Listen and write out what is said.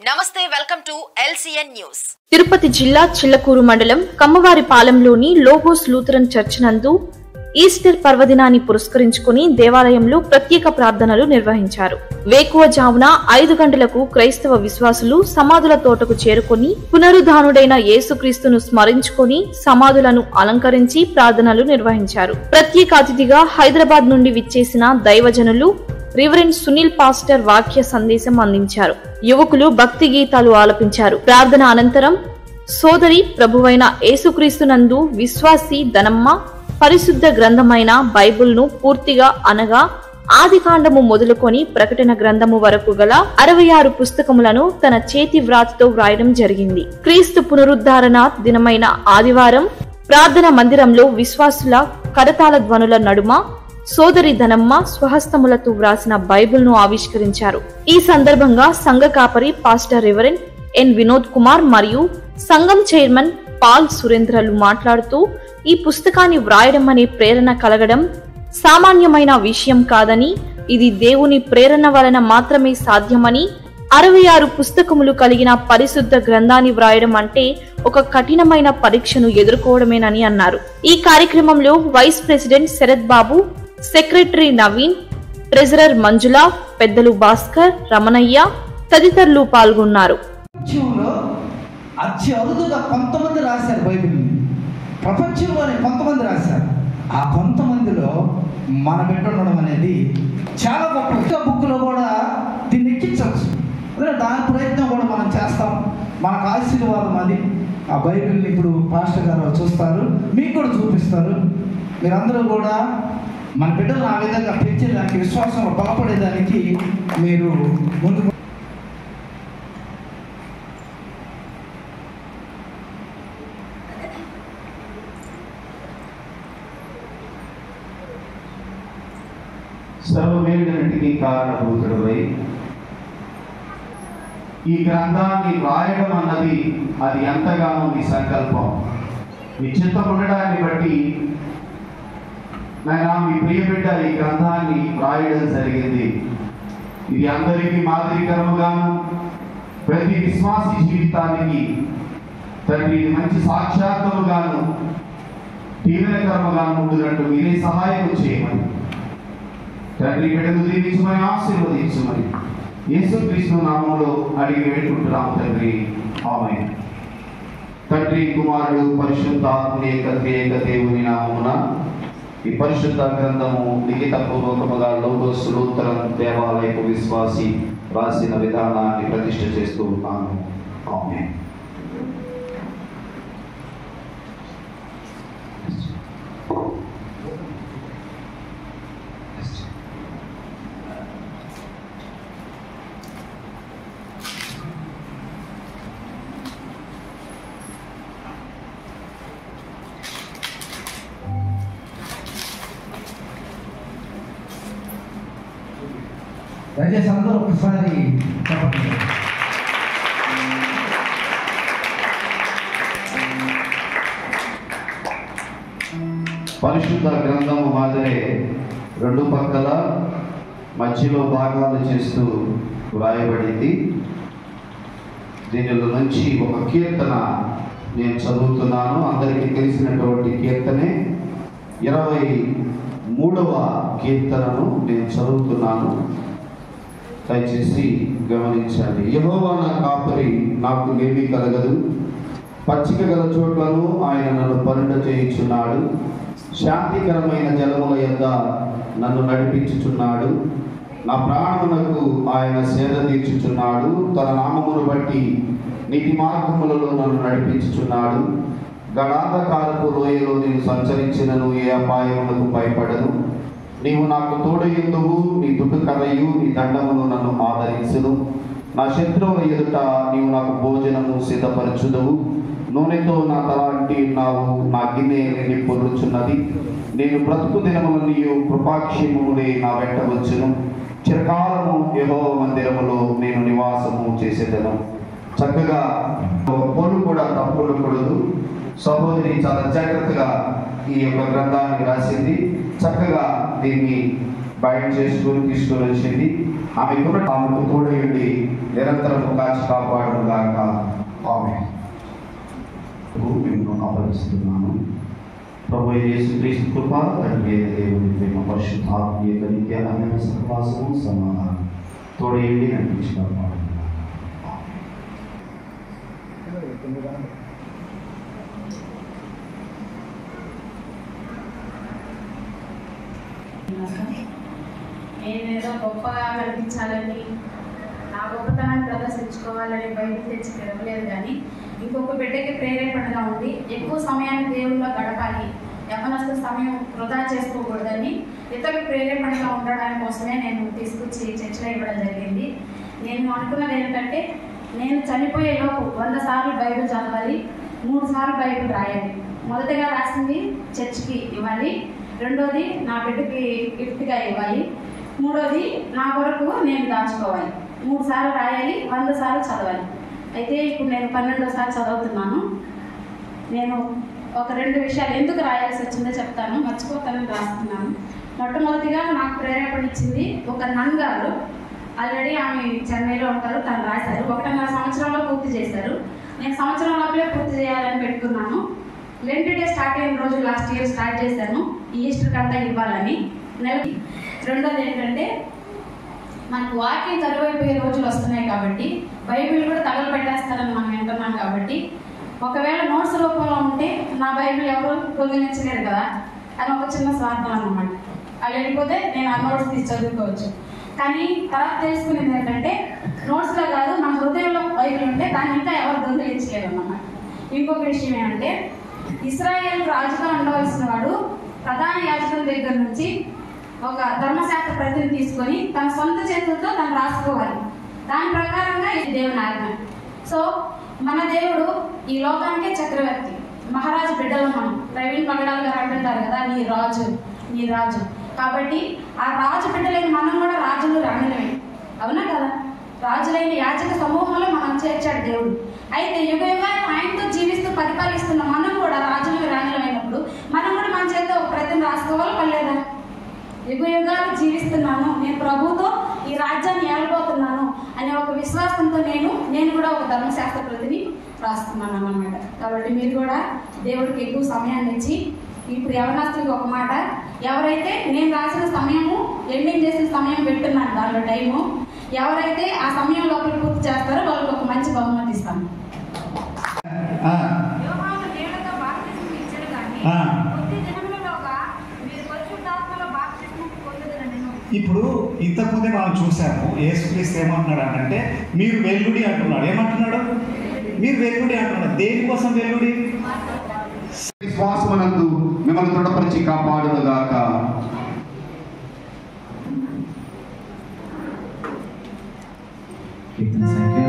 నమస్తే welcome to LCN news. Tirupati జిల్లా చిల్లకూరు మండలం కమ్మవారిపాలెంలోని లోగోస్ లూథరన్ చర్చ్ నందు ఈస్టర్ పర్వదినాన్ని పురస్కరించుకుని దేవాలయంలో ప్రత్యేక ప్రార్థనలు నిర్వహించారు. వేకువజామున 5 గంటలకు క్రైస్తవ విశ్వాసులు సమాధుల తోటకు చేరుకుని పునరుద్ధానుడైన యేసుక్రీస్తును స్మరించుకుని సమాధులను అలంకరించి ప్రార్థనలు నిర్వహించారు. ప్రత్యేక అతిథిగా హైదరాబాద్ నుండి విచ్చేసిన దైవజనులు రివరెండ్ సునీల్ పాస్టర్ వాక్య సందేశం అందించారు. యువకులు భక్తి గీతాలు ఆలపించారు. ప్రార్థన అనంతరం సోదరి ప్రభువైన యేసుక్రీస్తునందు విశ్వాసి ధనమ్మ పరిశుద్ధ గ్రంథమైన బైబిల్ను పూర్తిగా అనగా ఆదికాండము మొదలుకొని ప్రకటన గ్రంథము వరకు గల 66 పుస్తకములను తన చేతి వ్రాతతో వ్రాయడం జరిగింది. క్రీస్తు పునరుద్ధారణ దినమైన ఆదివారం ప్రార్థన మందిరంలో విశ్వాసుల కరతాళ ధ్వనుల నడుమ సోదరి ధనమ్మ స్వహస్తములతో వ్రాసిన బైబిల్ను ఆవిష్కరించారు. ఈ సందర్భంగా సంఘ కాపరి పాస్టర్ రివరెండ్ ఎన్ వినోద్ కుమార్ మరియు సంఘం చైర్మన్ పాల్ సురేంద్రలు మాట్లాడుతూ ఈ పుస్తకాన్ని వ్రాయడం అనే ప్రేరణ కలగడం సామాన్యమైన విషయం కాదని, ఇది దేవుని ప్రేరణ వలన మాత్రమే సాధ్యమని, 66 పుస్తకములు కలిగిన పరిశుద్ధ గ్రంథాన్ని వ్రాయడం అంటే ఒక కఠినమైన పరీక్షను ఎదుర్కోవడమేనని అన్నారు. ఈ కార్యక్రమంలో వైస్ ప్రెసిడెంట్ శరత్ బాబు, సెక్రటరీ నవీన్, ట్రెజరర్ మంజుల, పెద్దలు భాస్కర్, రమణయ్య తదితరులు పాల్గొన్నారు. అరుదుగా కొంతమంది రాశారు బైబిల్ని, ప్రపంచంలోనే కొంతమంది రాశారు. ఆ కొంతమందిలో మన బిడ్డ ఉండడం అనేది చాలా గొప్ప. బుక్లో కూడా దీన్ని ఎక్కించవచ్చు. దాని ప్రయత్నం కూడా మనం చేస్తాం. మనకు ఆశీర్వాదం అది. ఆ బైబిల్ని ఇప్పుడు పాస్టర్ గారు చూస్తారు, మీకు కూడా చూపిస్తారు. మీరందరూ కూడా మన బిడ్డలు ఆ విధంగా పెంచేదానికి, విశ్వాసంలో బలపడేదానికి మీరు ముందు సర్వమేలునికి కారణభూతుడవై ఈ గ్రంథాన్ని వ్రాయడం అన్నది అది ఎంతగానో మీ సంకల్పం, మీ చిత్తం ఉండడాన్ని బట్టి నాయనా మీ ప్రియ బిడ్డ ఈ గ్రంథాన్ని వ్రాయడం జరిగింది. ఇది అందరికీ మాదిరికరముగాను, ప్రతి విశ్వాసి జీవితానికి తండ్రి మంచి సాక్షాత్తులుగాను దీవెనకరముగాను ఉండునట్టు మీరే సహాయం చేయమని తండ్రి బిడ్డను దీవించమని ఆశీర్వదించమని యేసుక్రీస్తు నామములో అడిగి వేడుకుంటున్నాము తండ్రి, ఆమేన్. తండ్రి కుమారుడు పరిశుద్ధాత్మ ఏక దేవుని నామమున ఈ పరిశుద్ధ గ్రంథము లిఖితపూర్వకముగా లోగోస్ లూథరన్ దేవాలయపు విశ్వాసి రాసిన విధానాన్ని ప్రతిష్ఠ చేస్తూ ఉన్నాను, ఆమేన్. దయచేసి అందరూ ఒకసారి చెప్పండి. పరిశుద్ధ గ్రంథము మాదిరే రెండు పక్కల మధ్యలో భాగాలు చేస్తూ వ్రాయబడింది. దీనిలో నుంచి ఒక కీర్తన నేను చదువుతున్నాను. అందరికీ తెలిసినటువంటి కీర్తనే 23వ కీర్తనను నేను చదువుతున్నాను. దయచేసి గమనించండి. యెహోవా నా కాపరి, నాకు లేమి కలగదు. పచ్చిక గల చోట్లను ఆయన నన్ను పరుండ చేయుచున్నాడు. శాంతికరమైన జలముల యొద్ద నన్ను నడిపించుచున్నాడు. నా ప్రాణమునకు ఆయన సేద తీర్చుచున్నాడు. తన నామమును బట్టి నీతి మార్గములలో నన్ను నడిపించుచున్నాడు. గడాంధకారపు లోయలో నేను సంచరించినను ఏ అపాయములకు భయపడను. నీవు నాకు తోడయుందువు, నీ దుడ్డు కర్రయు నీ దండమును నన్ను ఆదరించును. నా శత్రువుల ఎదుట నీవు నాకు భోజనము సిద్ధపరచుదువు. నూనెతో నా తల అంటి ఉన్నావు, నా గిన్నె నిండి పొర్లుచున్నది. నేను బ్రతుకు దినములనియు కృపాక్షేమములే నా వెంట వచ్చును. చిరకాలము యెహోవా మందిరములో నేను నివాసము చేసేదను. చక్కగా పొలు కూడా తప్పుడకూడదు. సహోదరి చాలా జాగ్రత్తగా ఈ యొక్క గ్రంథాన్ని రాసింది. చక్కగా దీన్ని బయట చేసుకుని తీసుకొని వచ్చింది. ఆమెకు తోడయుండి నిరంతరం కాచి కాపాడును గాక. ఆమేన్. నేను అపరిస్తున్నాను. ప్రభు యేసుక్రీస్తు కృప, తండ్రి అయిన దేవుని ప్రేమ, పరిశుద్ధాత్మ నిత్య అన్యోన్య సహవాసము సమాధానం తోడయుండి నడిపించి కాపాడును. నేనేదో గొప్పగా కనిపించాలని, నా గొప్పతనాన్ని ప్రదర్శించుకోవాలని బయటకు తెచ్చి తిరగలేదు. కానీ ఇంకొక బిడ్డకి ప్రేరేపణగా ఉండి ఎక్కువ సమయాన్ని దేవుల్లో గడపాలి, యవనస్తు సమయం వృధా చేసుకోకూడదని ఇతరులకు ప్రేరేపణగా ఉండడానికి కోసమే నేను తీసుకొచ్చి చర్చలో ఇవ్వడం జరిగింది. నేను అనుకున్నది ఏంటంటే, నేను చనిపోయేలోపు 100 సార్లు బైబిల్ చదవాలి, 3 సార్లు బైబిల్ రాయాలి. మొదటగా రాసింది చర్చికి ఇవ్వాలి, రెండోది నా బిడ్డకి గిఫ్ట్గా ఇవ్వాలి, మూడోది నా కొరకు నేను దాచుకోవాలి. 3 సార్లు రాయాలి, 100 సార్లు చదవాలి. అయితే ఇప్పుడు నేను 12వ సారి చదువుతున్నాను. నేను ఒక 2 విషయాలు ఎందుకు రాయాల్సి వచ్చిందో చెప్తాను, మర్చిపోతానని రాస్తున్నాను. మొట్టమొదటిగా నాకు ప్రేరేపణ ఇచ్చింది ఒక నన్గారు. ఆల్రెడీ ఆమె చెన్నైలో ఉంటారు, తను రాశారు. 1.5 సంవత్సరంలో పూర్తి చేశారు. నేను సంవత్సరం లోపలే పూర్తి చేయాలని పెట్టుకున్నాను. లెంట్ డే స్టార్ట్ అయిన రోజు లాస్ట్ ఇయర్ స్టార్ట్ చేశాను, ఈస్టర్ కంటే ఇవ్వాలని నెలకి. రెండోది ఏంటంటే, మనకు వాక్యం చదువైపోయే రోజులు వస్తున్నాయి కాబట్టి బైబిల్ కూడా తగలు పెట్టేస్తారని మనం వింటున్నాం. కాబట్టి ఒకవేళ నోట్స్ రూపంలో ఉంటే నా బైబిల్ ఎవరు దొంగిలించలేరు కదా అని ఒక చిన్న స్వార్థం అన్నమాట. అవి వెళ్ళిపోతే నేను ఆ నోట్స్ తీసి చదువుకోవచ్చు. కానీ తర్వాత తెలుసుకునేది ఏంటంటే, నోట్స్లో కాదు, మన హృదయంలో బైబిల్ ఉంటే దాన్ని ఇంకా ఎవరు దొంగిలించలేరు అన్నమాట. ఇంకొక విషయం ఏంటంటే, ఇశ్రాయేల్ రాజుగా ఉండవలసిన వాడు ప్రధాన యాజకుల దగ్గర నుంచి ఒక ధర్మశాస్త్ర ప్రతిని తీసుకొని తన సొంత చేతులతో తను రాసుకోవాలి. దాని ప్రకారంగా ఇది దేవుని ఆజ్ఞ. సో మన దేవుడు ఈ లోకానికే చక్రవర్తి, మహారాజు బిడ్డలు మనం. ప్రవీణ్ పగడాల్ గారు అంటుంటారు కదా, నీ రాజు నీ రాజు. కాబట్టి ఆ రాజు బిడ్డలైన మనం కూడా రాజులు రాణులమే, అవునా కదా? రాజులైన యాజక సమూహంలో మనం చేర్చాడు దేవుడు. అయితే యుగ యుగాలు ఆయనతో జీవిస్తూ పరిపాలిస్తున్న మనం కూడా రాజులు రాణులమైనప్పుడు మనం కూడా మన చేత ఒక ప్రతిని రాసుకోవాలి పర్లేదా? యుగ యుగాలు జీవిస్తున్నాను, నేను ప్రభుతో ఈ రాజ్యాన్ని ఏలబోతున్నాను అనే ఒక విశ్వాసంతో నేను కూడా ఒక ధర్మశాస్త్ర ప్రతిని రాస్తున్నాను అన్నమాట. కాబట్టి మీరు కూడా దేవుడికి ఎక్కువ సమయాన్ని ఇచ్చి, ఇప్పుడు యవనస్తులకు ఒక మాట, ఎవరైతే నేను రాసిన సమయము ఎండింగ్ చేసిన సమయం పెట్టున్నాను దానిలో టైము, ఎవరైతే ఆ సమయం లోపల పూర్తి చేస్తారో వాళ్ళకి ఒక మంచి బహుమతి ఇస్తాను. ఇప్పుడు ఇంతకుముందే మనం చూసాము, యేసుక్రీస్తు ఏమంటున్నాడు అంటే, మీరు వెల్లుడి అంటున్నాడు. ఏమంటున్నాడు? మీరు వెల్లుడి అంటున్నాడు. దేనికోసం వెల్లుడి? విశ్వాసమునందు మిమ్మల్ని దృఢపరిచి కాపాడును గాక. కీర్తన సంఖ్య